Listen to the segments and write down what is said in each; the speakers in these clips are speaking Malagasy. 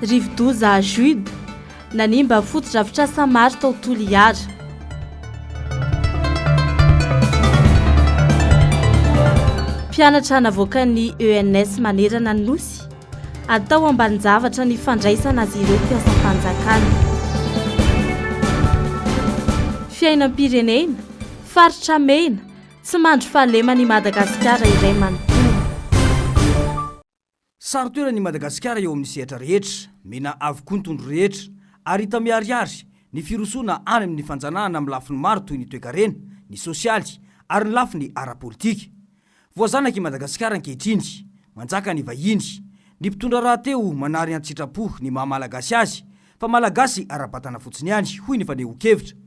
rivodoza a jude nanimba foto-drafitrasa maro tao Toliara. Mpianatra navoakan'ny ENS manerana ny Nosy atao ambanin-javatra ny fandraisana azy ireo mpiasam-panjakana. Fiainam-pirenena, faritra mena, tsy mandro fahalemany Madagasikara iray manontolo. Sarotoerany Madagasikara eo amin'ny sehatra rehetra, mena avokoa ny tondro rehetra, ary hita miharihary ny firosoana any amin'ny fanjanahana amin'ny lafiny maro toy ny toe-karena, ny sosialy ary ny lafiny ara-politika. Voazanaka i Madagasikara ankehitriny, manjaka ny vahiny, ny mpitondra rahateo manary an-tsitrapo ny maha-malagasy azy, fa malagasy ara-batana fotsiny ihany, hoy ny faneho-kevitra.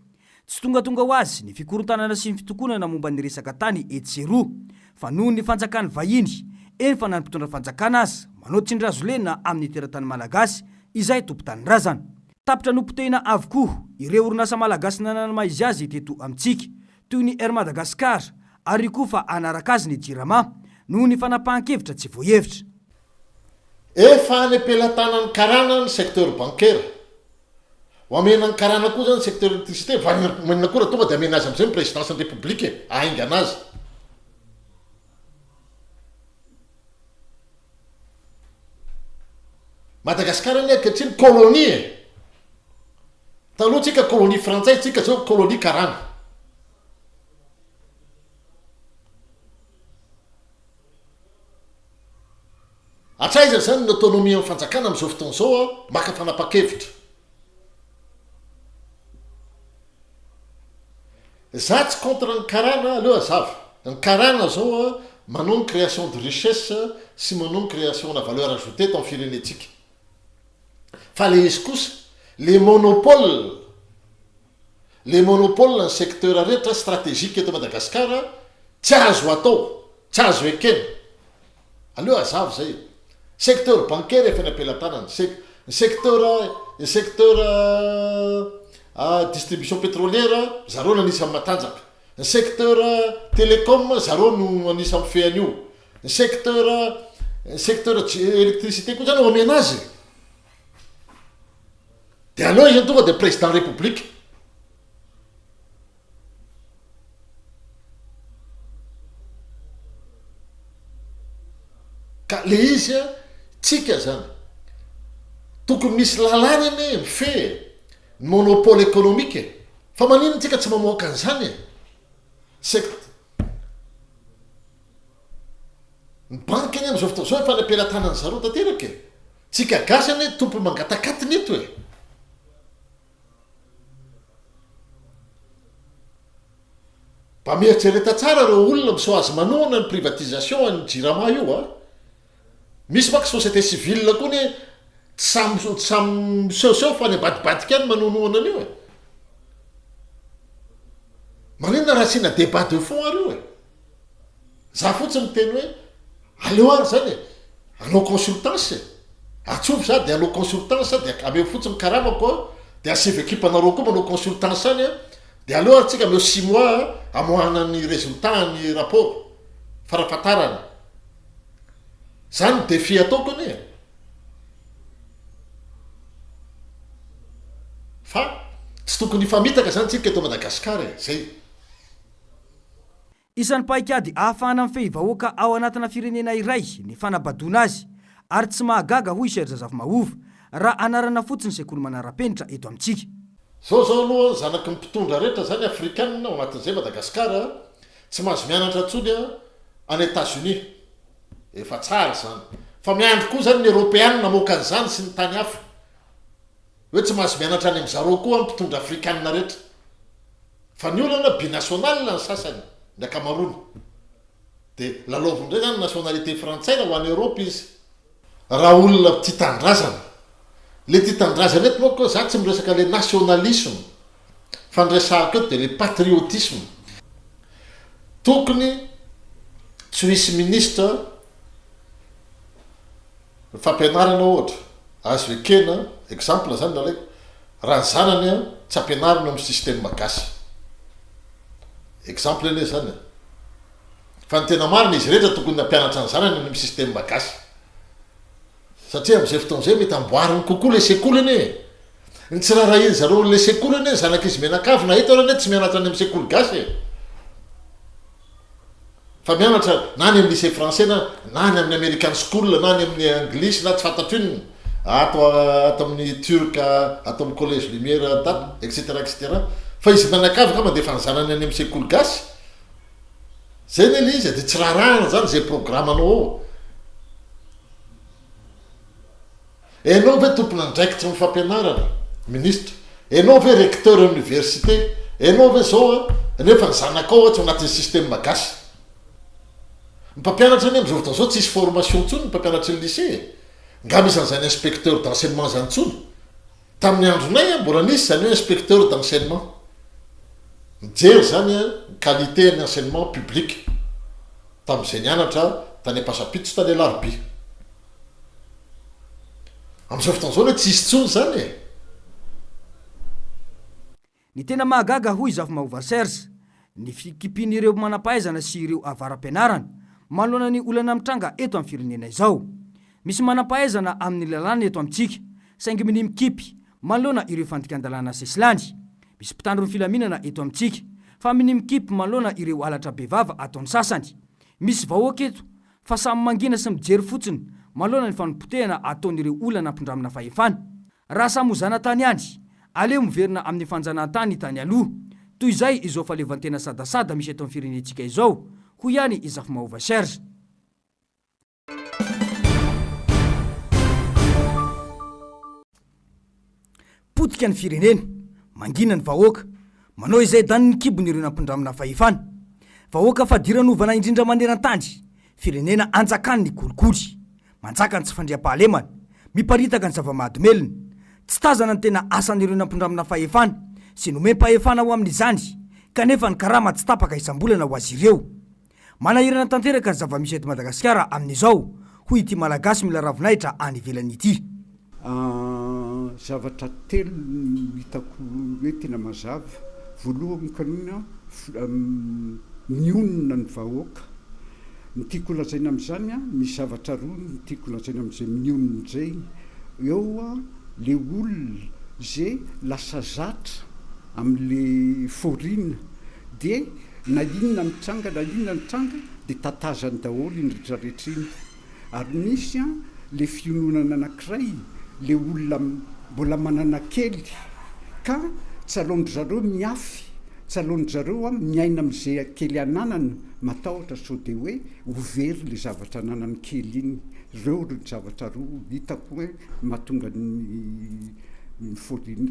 Tsy tongatonga ho azy ny fikorontanana sy ny fitokonana momba ny resaka tany etsy sy eroa, fa noho ny fanjakany vahiny, eny fa na ny mpitondra fanjakana azy manao tsindrazolena amin'ny teratany malagasy izay tompo-tany razana. Tapitra nompotehina avokoa ireo orinasa malagasy nanana izy azy teto amintsika, toy ny Air Madagascar, ary koa fa anaraka azy ny Jirama noho ny fanapahan-kevitra tsy voahevitra. Efa anepelantanany karana ny secteur bancaire. Ho amena ny karana koa zany secteur électricité, manina koa tonga dia amena azy amin'izay ny présidence ny république ahaingana azy. Madagasikara ny ankehitriny kolonia. Taloha tsika kolonia frantsay, tsika zao kolonia karana. Atraiza zany ny autonomie amin'ny fanjakana amin'izao fotoana izao maka fanapa-kevitra. Za tsy contre ny karana aleo azava. Ny karana zao manao ny création de richesse sy manao ny création na valeur ajoutée tao amin'ny firenetsika. Fa le izy kosa, les monopoles ny secteur rehetra stratégique eto Madagasikara tsy azo atao, tsy azo ekena. Aleo azava zay. Secteur bancaire efa napelantanany, secteur distribution pétrolière zareo anisany matanjaka, ny secteur télécom zareo no anisany fean'io, ny secteur électricité koa zany ho amena azy. Dia aleo izy tonga dia président république. Ka le izy tsika zany tokony misy lalàna ane mife ny monopole économique, fa manino tsika tsy mamoaka an'izany ny banky any amin'izao fotoana izao efa napelantanany zareo tanteraka tsika gasy ane tompo mangatakatiny eto mba mieritsereta tsara reo olona miso azy manoana ny privatisation any Jirama io misy maka société civile koa ny samy seuseo fa ny badibadika any manonoana an'io maninona raha sina débat de fond areo za fotsiny teny hoe aleo ary zany anao consultance, atsovy za dia anao consultance dia ameo fotsiny karamako dia asivy équipe-nareo koa manao consultance any dia aleo ary tsika ameo 6 mois amoahana ny résultat ny rapport farafatarana. Zany ny défi ataoko anie. Fa tsy tokony famitaka zany tsika eto Madagasikara zay. Isan'ny paikady ahafahana mifehy vahoaka ao anatina firenena iray ny fanabadona azy ary tsy mahagaga hoy Serge Zavamahova raha anarana fotsiny sekoly manara-penitra eto amintsika. Zao aloha zanaky ny mpitondra rehetra zany afrikanina ao anatin'izay Madagasikara tsy mahazo mianatra ntsony any États-Unis. Efa tsara zany. Fa miandry koa zany ny Européenne namoaka an'izany sy ny tany hafa. Hoe tsy mahazo mianatra any amin'izareo koa ny mpitondra afrikanina rehetra. Fa ny olana binational ny sasany, ny akamarony. Dia lalaoviny ndray zany nationalité frantsay raha ho any Europe izy. Raha olona tia tandrazana. Le tia tandrazana eto moa koa za tsy miresaka le nationalisme. Fa ny resahako eto dia le patriotisme. Tokony tsy hisy ministre fampianarana ohatra azo ekena exemple zany nalaiko raha ny zanany tsy ampianarina amin'ny système gasy exemple ane zany fa ny tena marina izy rehetra tokony nampianatra ny zanany amin'ny système gasy satria am'izay fotoan'izay mety amboariny kokoa le sekoly eny ny tsiraraha iny zareo le sekoly eny zanak'izy menakavy na hita rany tsy mianatra any amin'ny sekoly gasy fa mianatra na ny amin'ny lycée français na ny amin'ny american school na ny amin'ny anglisy na tsy fantatro inony ato amin'ny turka ato amin'ny collège lumière dato etc fa izy menakavy ka mandefa ny zanany any amin'ny sekoly gasy zay ny le izy de tsy rarahana zany zay programme anao enao ve tompony andraikitsy mifampianarana ministre enao ve recteur université enao ve zao nefa ny zanakao tsy anatin'ny système magasy ny mpampianatra any am'izao fotoana zao tsisy formation ntsony ny mpampianatry ny lycée nga misy an'izany inspecteur d'enseignement zany ntsony tamin'ny andronay mbola nisy zany hoe inspecteur d'enseignement mijery zany qualité ny enseignement public tam'izay nianatra tany Ampasapitso tany Alarby am'izao fotoana zao hoe tsisy tsony zany ny tena mahagaga hoy Zafimahova Serge ny fikipin'ireo manampahaizana sy ireo avaram-pianarana manoloana ny olana mitranga eto amin'ny firenena izao. Misy manampahaizana amin'ny lalàna eto amintsika saingy mini mikipy manoloana ireo fandikan-dalàna sesilandy. Misy mpitandro ny filaminana eto amintsika fa mini mikipy manoloana ireo alatra bevava ataony sasany. Misy vahoaka eto fa samy mangina sy mijery fotsiny manoloana ny fanompotehana ataon'ireo olana ampindramina fahefana. Raha samy hozana tany any aleo miverina amin'ny fanjanahantany tany aloha toy izay izao falevantena sadasada misy eto amin'ny firenentsika izao. Hoy ihany i Zafimahova Serge. Potika ny firenena mangina ny vahoaka manao izay dany ny kibony ireo nampindramina fahefana. Vahoaka fadiran'ovana indrindra maneran-tany firenena anjakany ny kolikoly manjaka ny tsy fandriam-pahalemana miparitaka ny zava-mahadomelona tsy tazana ny tena asan'ireo nampindramina fahefana sy nomem-pahefana ho amin'izany kanefa ny karama tsy tapaka isam-bolana ho azy ireo. Manahirana tanteraka ny zava-misy eto Madagasikara amin'izao hoy ity malagasy mila ravinahitra any ivelany ity. Zavatra telo hitako hoe tena mazava. Voalohany kanina mionona ny vahoaka. Ny tiako lazaina amin'izany misy zavatra roa ny tiako lazaina amin'izay mionona zay. Eo le olona zay lasa zatra amin'le forina de na inona mitranga na inona mitranga de tatazany daholo iny rehetrarehetra iny. Ary misy le fiononana anankiray le olona mbola manana kely ka tsy alohandry zareo miafy tsy alohandry zareo miaina amin'izay kely ananany matahotra sao de hoe overy le zavatra ananany kely iny. Reo ny zavatra roa hitako hoe mahatonga ny forina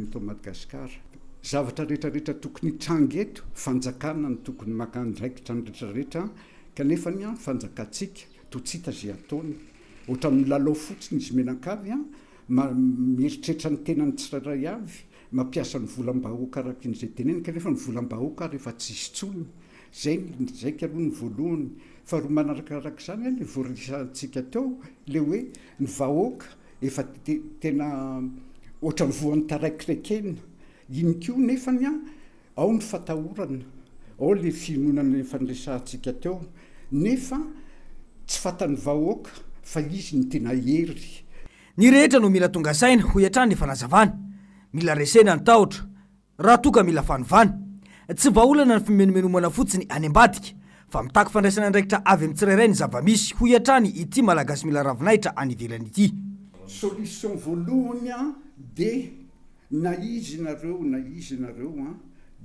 eto Madagasikara. Zavatra rehetrarehetra tokony hitranga eto fanjakana ny tokony maka ndraikitra ny rehetrarehetra kanefa ny fanjakatsika to tsy hita zay ataony ohatra amin'ny lalao fotsiny izy menakavy mieritreritra ny tenany tsirairay avy mampiasa ny volam-bahoaka araka n'izay teneny kanefa ny volam-bahoaka rehefa tsisy tsony zay aloha ny voalohany. Faharoa manarakaaraka izany le voarisantsika teo le hoe ny vahoaka efa tena ohatra ny voan'ny taraikiraikena iny koa nefany ao ny fatahorana ao le finonana le fanresantsika teo nefa tsy fatany vahoaka fa izy ny tena hery. Ny rehetra no mila tonga saina ho hatrany ny fanazavana mila resena ny tahotra raha toka mila fanovana tsy vaolana ny fimenomenomana fotsiny any ambadika fa mitaky fandraisana ndraikitra avy amin'ny tsirairay ny zavamisy ho hatrany ity malagasy mila ravinahitra any ivelany ity. Solution voalohany de na izy nareo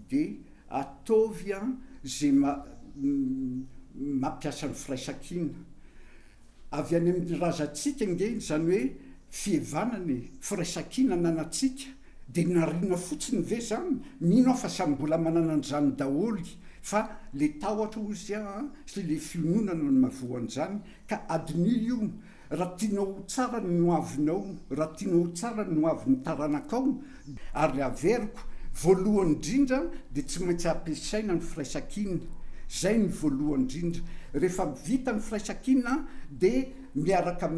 de ataovy zay mampiasa ny firaisan-kina avy any amin'ny razantsika nge zany hoe fievanany firaisan-kina nanatsika de narina fotsiny ve zany mino fa samy mbola manana an'izany daholy fa le tahotra ozy sy le fiononana ny mavoan'izany ka adiny io raha tianao tsara ny noavinao raha tianao tsara ny noavin'ny taranakao ary averiko voalohany indrindra de tsy maintsy ampiasaina ny firaisan-kina zay ny voalohany indrindra. Rehefa vita ny firaisan-kina de miaraka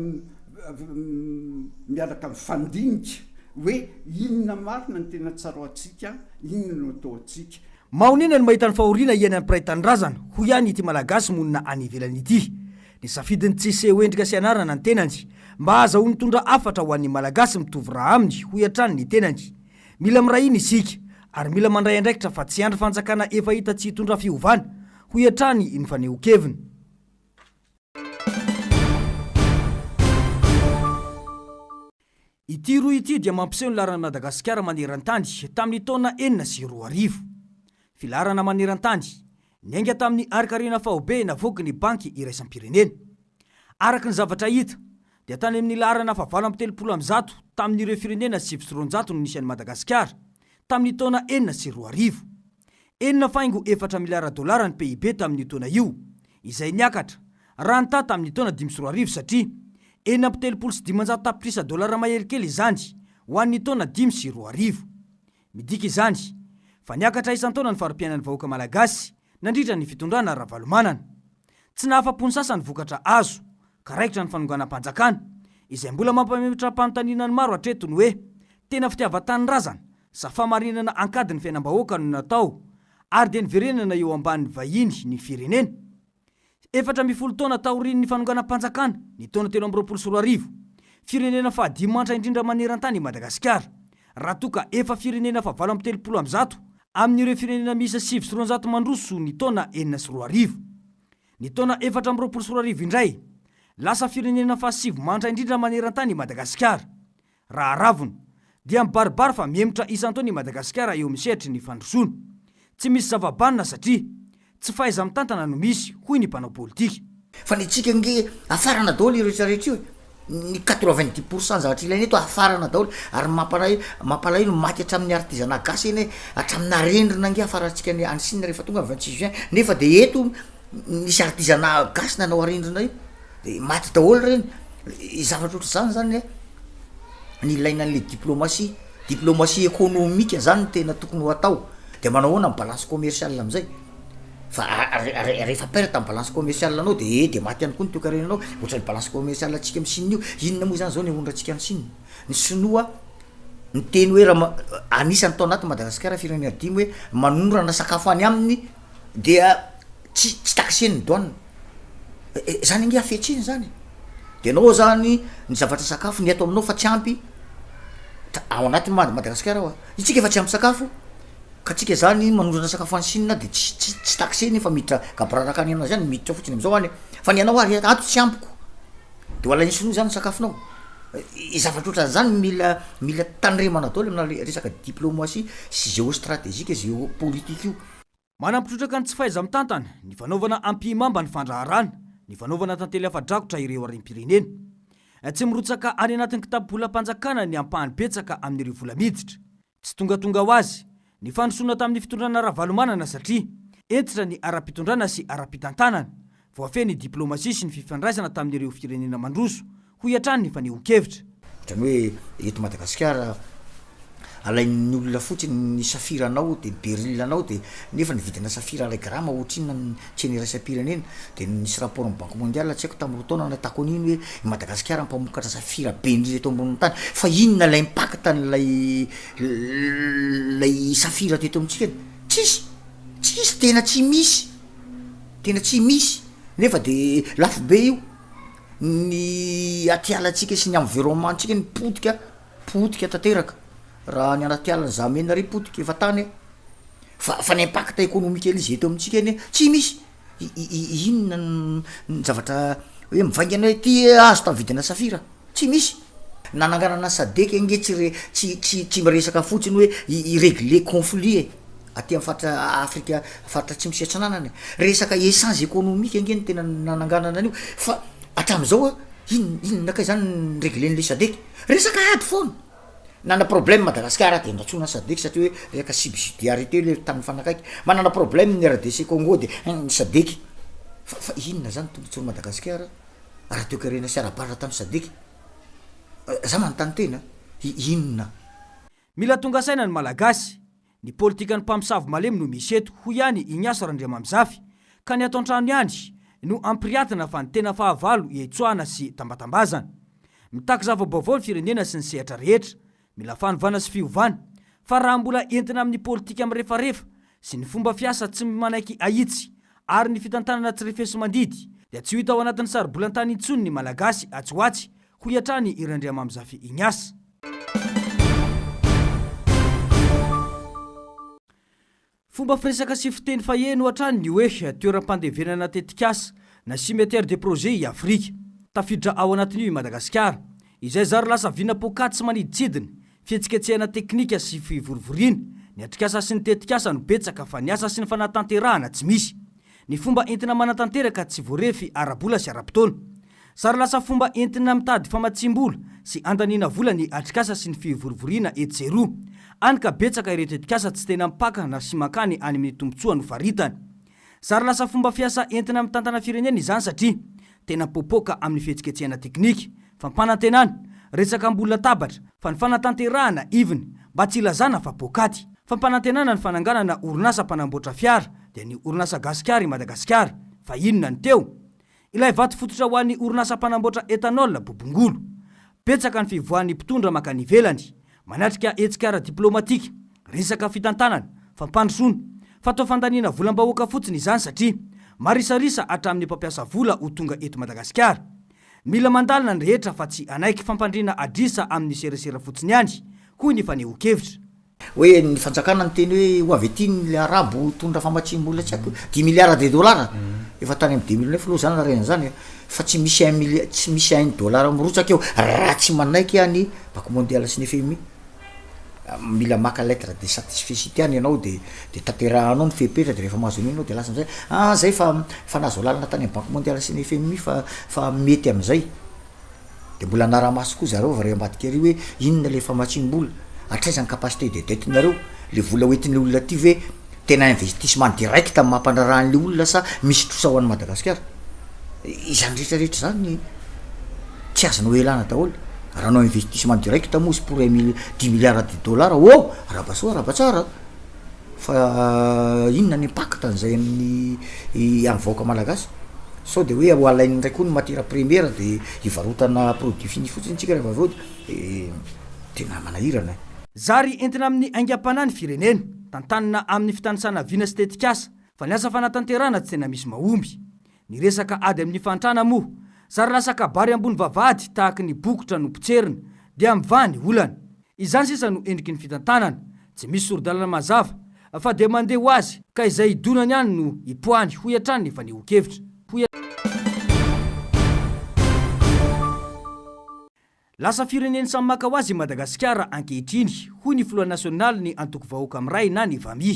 mifandinika hoe inona marina ny tena tsara atsika inona no atao atsika. Maonina ny mahita ny fahoriana iany amin'ny piraitan-drazana hoy ihany ity malagasy monina any ivelany ity. Ny safidiny tsisy hoendrika sy anarana ny tenany mba aza ho nitondra afatra ho an'ny malagasy mitovy raha aminy ho iatrany ny tenany. Mila miray iny isika ary mila mandray andraikitra fa tsy andry fanjakana efa hita tsy hitondra fiovana ho iatrany ny fanehon-keviny. Ity roa ity dia mampiseho ny laran'i Madagasikara maneran-tany tamin'ny taona 2004. Filarana maneran-tany niainga tamin'ny arikarena fahobe navoaky ny banky iraisam-pirenena. Araka ny zavatra hita dia tany amin'ny larana fa 730 tamin'ireo firenena 700 no nisy an'i Madagasikara tamin'ny taona 2004. 4.4 miliara dolara ny PIB tamin'ny taona io, izay niakatra raha nita tamin'ny taona 2004 satria 4.7 tapitrisa dolara mahery-kely izany ho an'ny taona 2004. Midika izany fa niakatra isan-taona ny fari-piainan'ny vahoaka malagasy nandritra ny fitondrana ara-valomanana. Tsy nahafa-pony sasany vokatra azo ka raikitra ny fanonganam-panjakana izay mbola mampametra panotaninany maro hatretony hoe tena fitiavan-tany razana sa famarinana ankadiny fiainam-bahoaka no natao ary dia niverenana eo ambanin'ny vahiny ny firenena. 4 taona taorian'ny fanonganam-panjakana ny taona 2024, firenena fa 5 mantra indrindra maneran-tany i Madagasikara raha toka efa firenena fa 730 amin'ireo firenena misy 700 mandroso ny taona 2004. Ny taona 2024 indray lasa firenena fa 7 mantra indrindra maneran-tany i Madagasikara. Raha ravony dia mibaribary fa miemotra isan-taona i Madagasikara eo misehitry ny fandrosoana. Tsy misy zava-banina satria tsy faiza mitantana no misy hoy ny mpanao politika. Fa ny tsika nge afarana daholo irehetrarehetra io ny 90% zavatra ilaina eto afarana daholo ary mampalahelo no maty hatramin'ny artisanat gasy eny hatramin'ny arendrina nge afarantsika ny Chine rehefa tonga 26 juin nefa de eto nisy artisanat gasy nanao arendrina io de maty daholo reny. Zavatra ohatr'izany zany ny ilaina an'le diplomatie économique zany no tena tokony ho atao. De manao ahoana ny balance commerciale am'izay fa rehefa perte amin'ny balance commerciale anao de maty ihany koa ny toekarena anao ohatra ny balance commerciale atsika amin'ny Chine io. Inona moa zany zao ny ahondratsika ny Chine? Ny Sinoa ny teny hoe raha anisany tao anaty Madagasikara firenena 5 hoe manondrana sakafo any aminy dia tsy taxen'ny douane. Zany nge afetriny zany. De anao zany ny zavatra sakafo ny ato aminao fa tsy ampy ao anaty Madagasikara ao. Itsika efa tsy ampy sakafo ka tsika zany manondrana sakafo any Chine de tsy taxeny fa miditra gabraraka any anazy zany miditra fotsiny am'izao any fa ny anao ary ato tsy ampiko de ho alainy sinoa zany sakafonao. Zavatra ohatran'izany mila tandremana daholo amina resaka diplomatie sy géostratégique géopolitique io. Manampitrotraka ny tsy faiza mitantana ny fanaovana ampimamba ny fandraharana, ny fanaovana tantely afa-drakotra ireo arim-pirenena. Tsy mirotsaka any anatin'ny kitapo-bolam-panjakana ny ampahany betsaka amin'ireo vola miditra. Tsy tongatonga ho azy ny fandrosoana tamin'ny fitondrana ara-valomanana satria entitra ny ara-pitondrana sy ara-pitantanana voafeny diplomasia sy ny fifandraisana tamin'ireo firenena mandroso ho iatrany ny fanehon-kevitra. Ohatrany hoe eto Madagasikara alain'ny olona fotsiny ny safira anao de beryl anao de nefa ny vidina safira alay grama ohatrinona ny tseny iraisam-pirenena de nisy rapport amin'ny banque mondiale tsy haiko tamin'ny taona natako an'iny hoe Madagasikara mpamokatra safira be indrindra eto ambony tany fa inona lay impact lay safira teto amintsika tsisy tena tsy misy nefa de lafo be io ny atialatsika sy ny environnementsika ny potika tanteraka raha ny anaty alina zamena ry potika efa tany fa ny impact économique izy eto amintsika eny tsy misy. Inona ny zavatra hoe mivaingana ty azo tavidina safira tsy misy. Nananganana SADC nge tsy miresaka fotsiny hoe irégler conflit aty amin'ny faritra Afrika faritra tsy misy atsananany resaka essence économique nge ny tena nananganana an'io fa hatram'izao inona ka zany réglen'le SADC resaka ady foana. Nana problème Madagasikara de natsona SADC satria hoe resaka subsidiarité le tamin'ny fanakaiky manana problème ny RDC Congo de SADC fa inona zany tombontsoa Madagasikara raha toekarena sy ara-baratra tamin'ny SADC za manontany tena inona. Mila tonga saina ny malagasy ny politika ny mpamosavy malemy no misy eto ho ihany Ignace Randriamamizafy ka ny atao an-trano ihany no ampiriatina fa ny tena fahavalo iatsoahana sy tambatambazana. Mitaky zava-baovao ny firenena sy ny sehatra rehetra, mila fanovana sy fiovana fa raha mbola entina amin'ny politika mirefarefa sy ny fomba fiasa tsy manaiky ahitsy ary ny fitantanana tsy refeso mandidy dia tsy ho hita ao anatin'ny saribolantany intsony ny malagasy atsoatsy ho iatrany irandria mamizafy Ignace. Fomba firesaka sy fiteny faheno hatrany ny hoe toeram-pandevenana tetikasa na cimetière de projet i Afrika tafiditra ao anatin'io i Madagasikara. Izay zary lasa vina pokaty sy maniditsidiny fihetsiketsehana teknika sy fivorivoriana ny atrikasa sy ny tetikasa no betsaka fa ny asa sy ny fanatanterahana tsy misy. Ny fomba entina manatanteraka tsy voarefy arabola sy arapotona. Sary lasa fomba entina mitady famatsimbola sy andaniana vola ny atrikasa sy ny fivorivoriana etseroa. Any ka betsaka ireo tetikasa tsy tena mipaka na sy makany any amin'ny tombontsoa no faritany. Sary lasa fomba fiasa entina mitantana firenena izany satria tena popoka amin'ny fihetsiketsehana teknika, fampanantenana, resaka mbola tabatra, fa ny fanatanterahana iviny mba tsy ilazana fa pokaty. Fampanantenana ny fananganana orinasa mpanamboatra fiara dia ny orinasa gasikara i Madagasikara. Fa inona ny teo? Ilay vato fototra ho an'ny orinasa mpanamboatra etanol bobongolo. Betsaka ny fivoahan'ny mpitondra makany ivelany. Manatrika etsikara diplomatika, resaka fitantanana, fampandrosoana, fatao fandaniana volam-bahoaka fotsiny izany satria marisarisa hatramin'ny mpampiasa vola ho tonga eto Madagasikara. Mila mandalina ny rehetra fa tsy anaiky fampandriana adrisa amin'ny serasera fotsiny ihany, hoy ny faneho-kevitra. Hoe ny fanjakana ny teny hoe ho avy ety ny arabo tondra famatsim-bola tsy haiko 10 milliards de dollars efa tany amin'ny 2009 loha zany reny zany fa tsy misy 1 milliard tsy misy 1 dollar mirotsaka eo raha tsy manaiky any Banque mondiale sy ny FMI. Mila maka lettre de satisfecité any ianao de tanterahanao ny fepetra de rehefa mahazo an'io ianao de lasa am'izay zay fa nazo lalina tany amin'ny Banque mondiale sy ny FMI fa mety am'izay de mbola naramaso koa zareo va re ambadika ery hoe inona le famatsim-bola atraizany capacité de dette nareo le vola hoentin'le olona ty ve tena investissement direct amin'ny mampandrarahan'le olona sa misy trosa ho an'ny Madagasikara. Izany rehetrarehetra zany tsy azony hoe elana daholo. Raha nao investissement direct mozy pour 10 milliards de dollars rabasoa rabatsara fa inona ny impact an'izay amin'ny vahoaka malagasy sao de hoe ho alainy ndray koa ny matière première de ivarotana produit fini fotsiny tsika rehefa avao tena manahirana. Zary entina amin'ny aingam-panahy ny firenena, tantanina amin'ny fitanisana vina sy tetikasa, fa ny asa fanatanterahana tsy tena misy mahomby. Ny resaka ady amin'ny fantrana moa, sary lasa kabary ambony vavahady tahaka ny bokotra no potserina, dia mivany olana. Izany sisa no endriky ny fitantanana, tsy misy soro-dalana mazava, fa dia mandeha ho azy, ka izay idonany ihany no ipoahany ho iatrany ny faneho-kevitra. Lasa fireneny samy maka ho azy Madagasikara ankehitriny, hoy ny filoha nasionaly ny antoko vahoaka amiray na ny VAMI.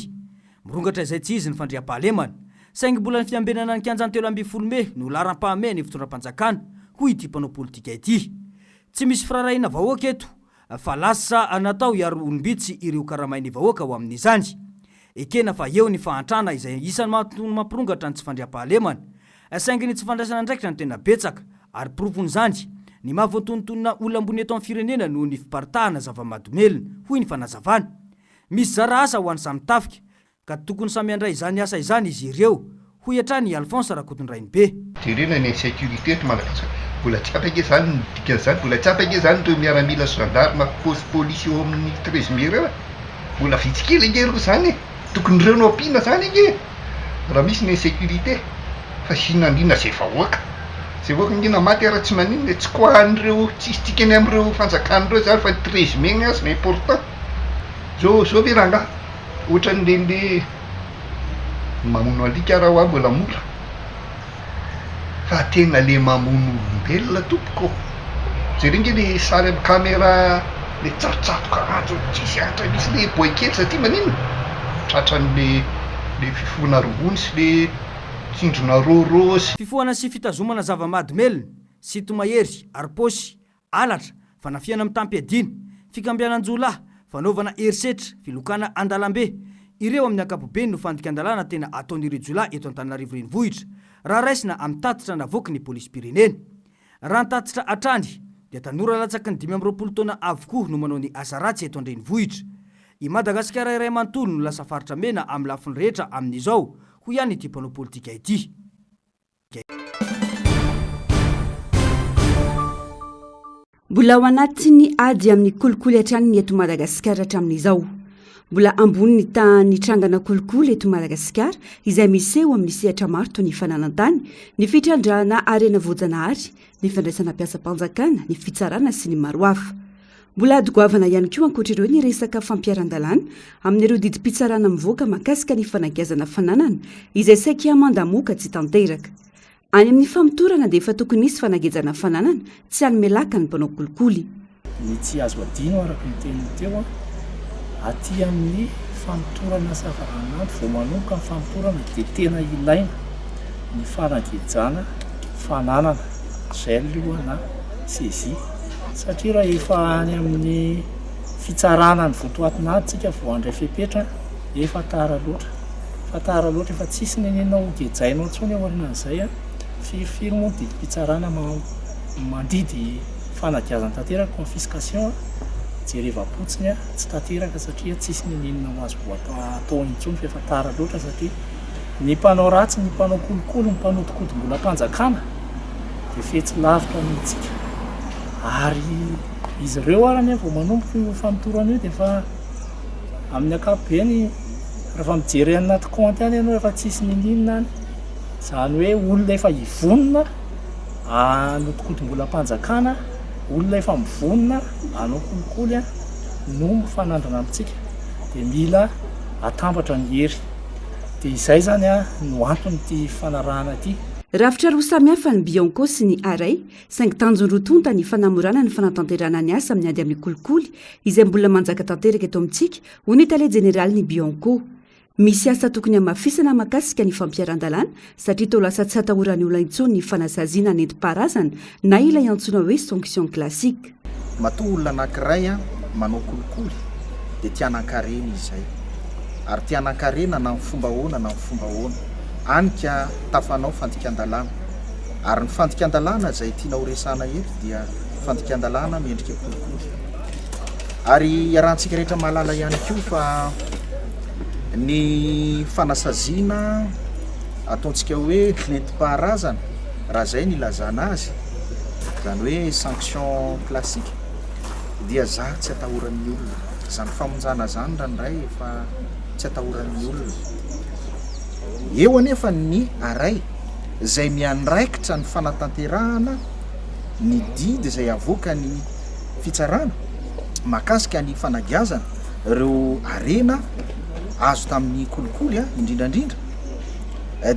Mirongatra izay tsy izy ny fandriam-pahalemana, saingy mbola ny fiambenana ny kianjany 7 Mey no laram-pahamay ny fitondram-panjakana, hoy ity mpanao politika ity. Tsy misy firarahiana vahoaka eto, fa lasa natao hiaro olombitsy ireo karamain'ny vahoaka ho amin'izany. Ekena fa eo ny fahantrana izay isan'ny mampirongatra ny tsy fandriam-pahalemana, saingy ny tsy fandraisana ndraikitra ny tena betsaka, ary provony zany ny mahavoatontonona olona ambony eto amin'ny firenena noho ny fiparitahana zava-mahadomelina, hoy ny fanazavana. Misy zara asa ho an'ny samy tafika, ka tokony samy andray izany asa izany izy ireo, hoy hatrany Alphonse Rakotondrainibe. Tirena ny sécurité eto Madagasikara, mbola tsy apaka izany ny dikan'izany, mbola tsy apaka izany ireo miaramila gendarme police eo amin'ny 13 Mey reo, mbola vitsikely ngeriko zany, tokony reo no ampiana zany nge raha misy ny sécurité, fa sinandrina zay vahoaka. Zay vahoaka ngena maty ara tsy maninona tsy kohan'ireo tsisy tikany amin'ireo fanjakan'ireo zany fa 13 Mey ny azy na important. Zao ve ranga ohatran'le mamono alika raha hoa mbola mora fa tena le mamono olombelona tompoko. Zay reny nge le sary amin'ny caméra le tsarotsatoka ato tsisy atra misy le boikely satria maninona tratran'le fifona rongony sy le tsindrona roro sy fifohana sy fitazomana zava-mahadomelina, sitomahery, ariposy, alatra, fanafiana amin'ny tampy-adina, fikambianan-jolahy, fanaovana herisetra, filokana andalambe. Ireo amin'ny ankapobeny no fandika andalana tena ataon'ireo jolahy eto Antananarivo renivohitra, raha raisina amin'ny tatitra navoaka ny polisy pirenena. Raha ny tatitra atrany dia tanora latsaky ny 20 taona avokoa no manao ny asa ratsy eto an-drenivohitra. I Madagasikara iray manontolo no lasa faritra mena amin'ny lafiny rehetra amin'izao, hoy ihany ity mpanao politika ity. Mbola ao anaty ny ady amin'ny kolikoly hatrany ny eto Madagasikara hatramin'izao. mbola ambony ny tany trangana kolikoly eto Madagasikara izay miseho amin'ny sehatra maro toy ny fananantany, ny fitrandrana arena voajanahary, ny fandraisana mpiasam-panjakana, ny fitsarana sy ny maro hafa. Mbola adogoavana ihany koa ankoatr'ireo ny resaka fampiaran-dalàna amin'ireo didim-pitsarana mivoaka mahakasika ny fanageazana fananana izay saika hamandamoka tsy tanteraka. Any amin'ny famitorana dia efa tokony misy fanagezana fananana tsy anomelaka ny mpanao kolikoly. Ny tsy azo adino araka ny teny teo aty amin'ny famitorana safaranandro vao manoka ny famitorana dia tena ilaina ny fanagejana fananana zay aloha na sezia satria raha efa any amin'ny fitsarana ny votoatinaditsika vao andray fepetra efa tara loatra efa tsisy nenenao gejainao ntsony ao arinan'izay firy moa dia fitsarana mandidy fanageazana tanteraka confiscation jerevapotsiny tsy tanteraka satria tsisy nenenina ho azo atao intsony fa efa tara loatra satria ny mpanao ratsy ny mpanao kolikoly ny mpanao tokotym-bola-panjakana dia fetsy lavitra mihitsika ary izy ireo arany vao manomboka io famitorana io dia efa amin'ny ankapobeny rehefa mijery anaty compte any ianao efa tsisy nenenina any zany hoe olona efa hivonona notokotom-bola-panjakana olona efa mivonona anao kolikoly no mifanandrana amintsika dia mila atambatra ny hery dia izay zany no antony fanarahana ity. Rafitra roa samihafa ny Bianco sy ny Aray, saingy tanjony rotonta ny fanamorana ny fanatanterana ny asa amin'ny ady amin'ny kolikoly izay mbola manjaka tanteraka eto amintsika ho ny tale jeneraly ny Bianco. Misy asa tokony hamafisana makasika ny fampiaran-dalàna satria toa lasa tsy atahorany olona intsony ny fanasaziana nentim-paharazana na ilay antsoina hoe sanction classique. Matoa olona anankiray manao kolikoly dia tianan-karena izay ary tianan-karena na ny fomba ahoana na ny fomba ahoana anika tafanao fandikan-dalàna ary ny fandikan-dalàna izay tianao resana eto dia fandikan-dalàna miendrika kolikoly ary iarahantsika rehetra mahalala ihany koa fa ny fanasaziana ataontsika hoe nentim-paharazana raha zay ny ilazana azy zany hoe sanction classique dia za tsy atahoran'ny olona zany famonjana zany randray efa tsy atahoran'ny olona eo anefa ny Aray izay miandraikitra ny fanatanterahana ny didy izay avoaka ny fitsarana mahakasika ny fanageazana ireo arena azo tamin'ny kolikoly indrindrandrindra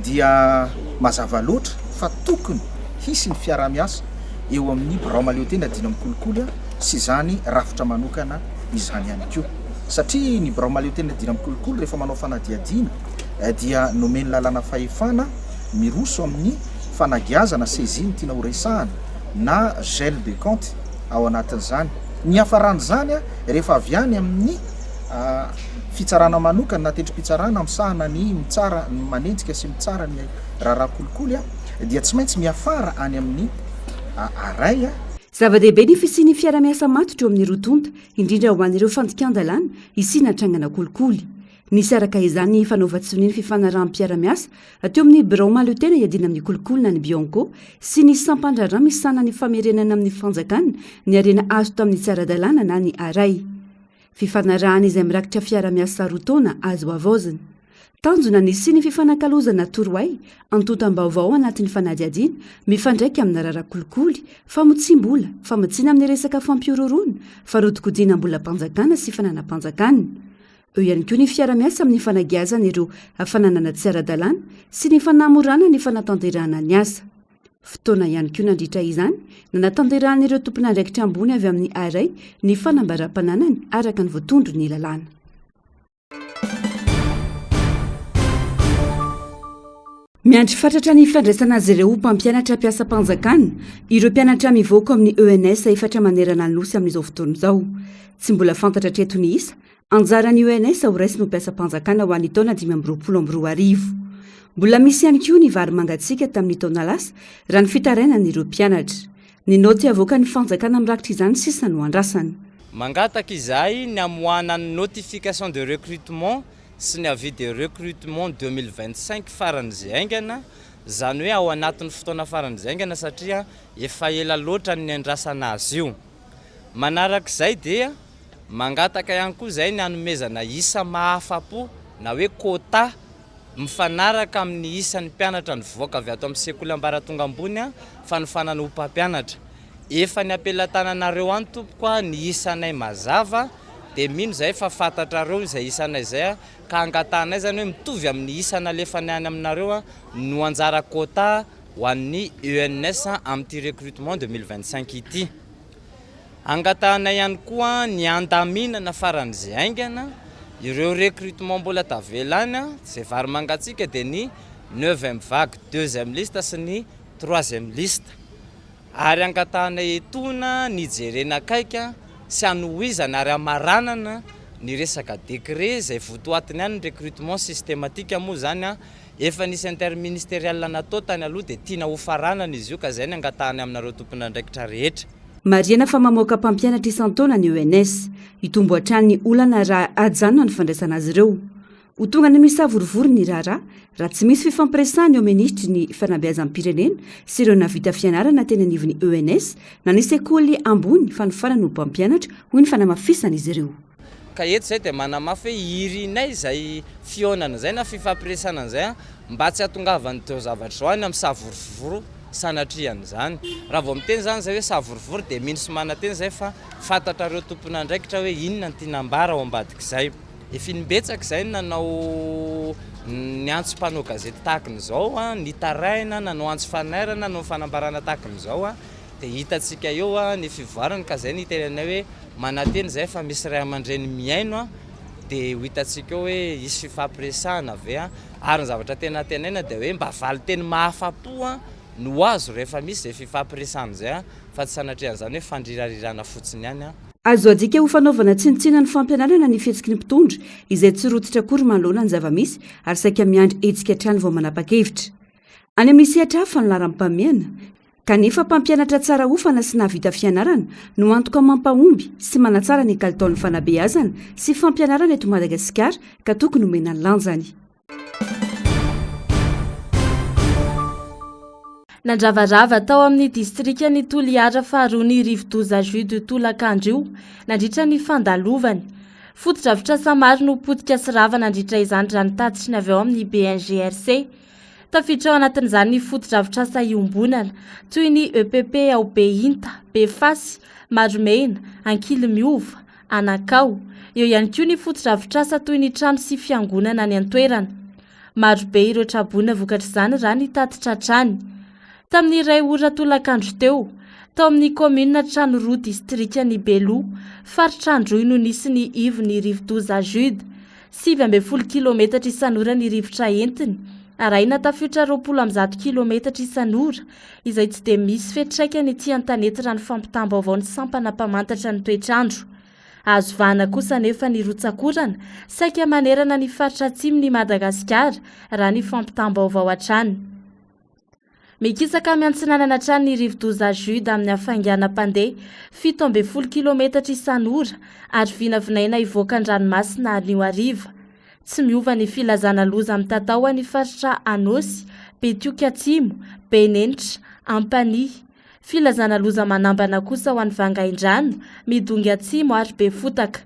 dia mazava loatra fa tokony hisy ny fiara-miasa eo amin'ny birao mahaleotena adino amin'ny kolikoly sy zany rafitra manokana izany ihany koa satria ny birao mahaleotena adino amin'ny kolikoly rehefa manao fanadiadiana dia nomeny lalàna fahefana miroso amin'ny fanageazana seziny tiana ho resahana na gel de compte ao anatin'izany ny hafarany zany rehefa avy any amin'ny fitsarana manokana na tendrim-pitsarana misahana ny mitsara ny manenjika sy mitsara ny raharaha kolikoly dia tsy maintsy miafara any amin'ny Aray Zava-dehibe ny fisian'ny fiara-miasa matotra eo amin'ny rotonta indrindra ho an'ireo fandikan-dalàna isina trangana kolikoly. Nisy araka izany fanaovan-tsony ny fifanarahan'ny-piara-miasa teo amin'ny birao mahaleotena iadina amin'ny kolikoly na ny Bianco sy ny sampandrarana misana ny famerenana amin'ny fanjakana ny arena azo tamin'ny tsara-dalàna na ny Aray. Fifanarahana izay mirakitra fiara-miasa rotaona azo avaozana. Tanjona nisy ny fifanakalozana torohay antotam-baovao anatin'ny fanadiadiana mifandraika amin'ny raharaha kolikoly fa motsimbola famatsiana amin'ny resaka fampiororona fa rotokodiana-mbola-panjakana sy fananam-panjakana. Eo ihany koa ny fiara-miasa amin'ny fanageazana ireo fananana tsy ara-dalàna sy ny fanamorana ny fanatanterahana ny asa. Fotoana ihany koa nandritra izany nanatanteran'ireo tompona andraikitra ambony avy amin'ny Aray ny fanambaram-pananany araka ny voatondro ny lalàna. Miandry fatratra ny fandraisana azy ireo mpampianatra mpiasa-panjakana ireo mpianatra mivoaka amin'ny ENS efatra manerana ny nosy amin'izao fotoana izao. Tsy mbola fantatra hatreto ny isa anjaran'ny ENS ho raisy no mpiasa-panjakana ho an'ny taona 2024. Mbola misy ihany koa ny vary mangatsiaka tamin'ny taona lasa raha ny fitarainany ireo mpianatra. Ny noty avoaka ny fanjakana mirakitra izany sisa no andrasany. Mangataka izahay ny amoahana ny notification de recrutement sy ny avis de recrutement 2025 faran'izay aingana zany hoe ao anatin'ny fotoana faran'izay aingana satria efa ela loatra ny andrasana azy io. Manarak'izay dia mangataka ihany koa zay ny anomezana isa mahafapo na hoe quota mifanaraka amin'ny isan'ny mpianatra ny voaka avy ato amin'ny sekoly ambaratonga ambony fa ny fanana ho mpampianatra. Efa ny apelatananareo any tompoko ny isanay mazava dia mino zay fa fantatrareo izay isanay zay ka angatanay zany hoe mitovy amin'ny isana lefany any aminareo no anjara quota ho an'ny ENS amin'ity recrutement 2025 ity. Angatanay ihany koa ny andaminana faran'izay aingana ireo recrutement mbola tavelana zay vary mangatsika dia ny 9e vague 2e liste sy ny 3e liste. Ary angatanay etona ny jerena akaika sy anohizana ary amaranana ny resaka décret zay votoatiny any ny recrutement systématique moa zany efa nisy interministériel natao tany aloha dia tiana ho faranana izy io ka zay ny angatahany aminareo tompon'andraikitra rehetra. Mariana fa mamoaka mpampianatra isan-taona ny ENS hitombo hatrany olana raha ajanona ny fandraisana azy ireo. Ho tonga ny misy savorovory ny raharaha raha tsy misy fifampiresahany eo ministry ny fanabeazam-pirenena sy ireo navita fianarana teny anivon'ny ENS na ny sekoly ambony fa ny farany ho mpampianatra hoy ny fanamafisana izy ireo. Ka eto zay dia manamafy hoe irinay zay fionana zay na fifampiresana zay mba tsy hatongavany teo zavatra zao any amin'ny savorovoro sanatriany zany. Raha vao miteny zany zay hoe savorovoro dia mino sy manateny zay fa fantatrareo tompon'andraikitra hoe inona ny tinambara ao ambadik'izay. Efa inibetsaka zay nanao ny antso-panao gazety tahakan'izao ny taraina nanao antso fanairana nanao fanambarana tahakan'izao dia hitatsika eo ny fivoarana ka zay ny tenanay hoe manateny zay fa misy ray aman-dreny miaino dia ho hitatsika eo hoe isy fifampiresahana ave ary ny zavatra tena tenaina dia hoe mba valy teny mahafapo no azo rehefa misy zay fifampiresahana zay fa tsy sanatrian'izany hoe fandrirarirana fotsiny ihany azo adika ho fanaovana tsinitsina ny fampianarana ny fihetsiky ny mpitondra izay tsy rotitra akory manoloana ny zava-misy ary saika miandry etsika hatrany vao manapa-kevitra. Any amin'ny sehatra hafa ny laram-pamiana kanefa mpampianatra tsara hofana sy nahavita fianarana no antoka mampahomby sy manatsara ny kalitaon'ny fanabeazana sy fampianarana eto Madagasikara ka tokony homena ny lanjany. Nandravarava tao amin'ny distrika ny Toliara faharoa ny Rivodoza Jude Tolakandro nandritra ny fandalovany. Foto-drafitrasa maro no potika sy rava nandritra izany raha nitatitra ny avy ao amin'ny BNGRC. Tafiditra ao anatin'izany ny foto-drafitrasa iombonana toy ny EPP ao Beinta, Befasy, Maromena, Ankilimiova, Anakao. Eo ihany koa ny foto-drafitrasa toy ny trano sy fiangonana ny antoerana. Marobe ireo trabona vokatra izany raha nitatitra trany. Tamin'ny iray ora Tolakandro teo, tao amin'ny komina trano roa distrika ny Belo, faritra Androy no nisy ny ivo ny Rivodoza Jude, 7 kilometatra isan'ora ny rivotra entiny, arahina tafiotra 20 kilometatra isan'ora, izay tsy dia misy fetraikany ety an-tanety raha ny fampitam-baovao ny sampana mpamantatra ny toetrandro. Azo vahana kosa nefa ny rotsakorana, saika manerana ny faritra atsimon'ny Madagasikara raha ny fampitam-baovao hatrany. Mikisaka miantsinanana trany ny Rivodoza Jude amin'ny hafainganam-pandeha 17 kilometatra isan'ora ary vinavinaina ivoaka an-dranomasina anio hariva. Tsy miova ny filazana loza amin'ny tatao ny faritra Anosy, Betioka Atsimo, Benenitra, Ampani. Filazana loza manambana kosa ho an'ny Vangaindrano, Midongy Atsimo ary Befotaka.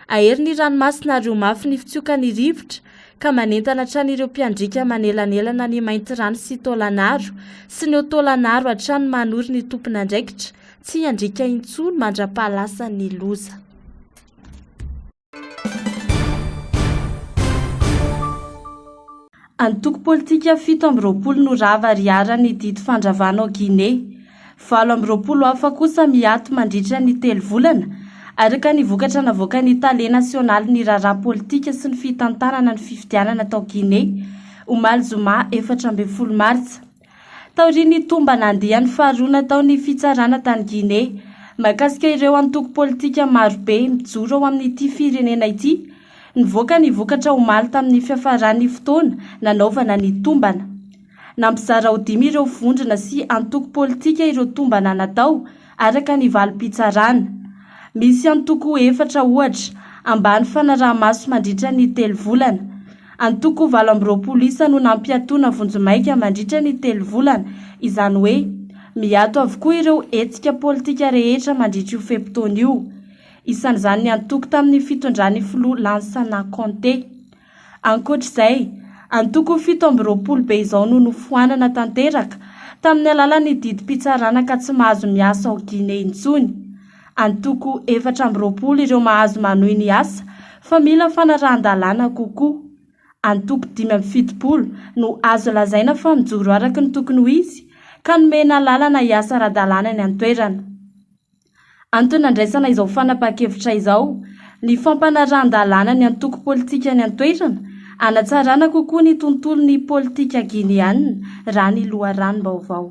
Ahery ny ranomasina ary ho mafy ny fitsioka ny rivotra ka manentana hatrany ireo mpiandrika manelanelana ny mainty rano sy Tolanaro sy ny Tolanaro hatrany manory ny tompon'andraikitra tsy andrika intsony mandra-pahalasa ny loza. Antoko politika 7 no rava riara ny didy fandravana ao Guinée. 20 hafa kosa miato mandritra ny 3 volana. Araka ny vokatra navoaka ny Tale Nasionaly ny raharaha politika sy ny fitantanana ny fifidianana tao Guinée, Omaly Zuma 14 Martsa. Taoriany tomba nandeha ny faharoa natao ny fitsarana tany Guinée, mahakasika ireo antoko politika marobe mijoro ao amin'ity firenena ity. Nivoaka ny vokatra Omaly tamin'ny fiafaran'ny fotoana nanaovana ny tombana. Nampizara ho 5 ireo vondrona sy antoko politika ireo tombana natao araka ny valim-pitsarana. Misy antoko 4 ohatra ambany fanaraha-maso mandritra ny 3 volana. Antoko 20 isa no nampiatoana vonjomaika mandritra ny 3 volana, izany hoe miato avokoa ireo etika politika rehetra mandritra io fepitaona io. isan'izany ny antoko tamin'ny fitondran'ny filoha Lansana Conté. Ankoatr'izay, antoko 17 be izao no nofoanana tanteraka tamin'ny alalan'ny didim-pitsarana ka tsy mahazo miasa ao Guinée intsony. Antoko 14 ireo mahazo manohy ny asa fa mila fanarahan-dalàna kokoa. Antoko 17 no azo lazaina fa mijoro araka ny tokony ho izy ka nomena lalana hiasa ara-dalàna ny antoerana. Antony andraisana izao fanapa-kevitra izao, ny fampanarahan-dalàna ny antoko politika ny antoerana, anatsarana kokoa ny tontolon'ny politika guinéenne raha ny loharanom-baovao.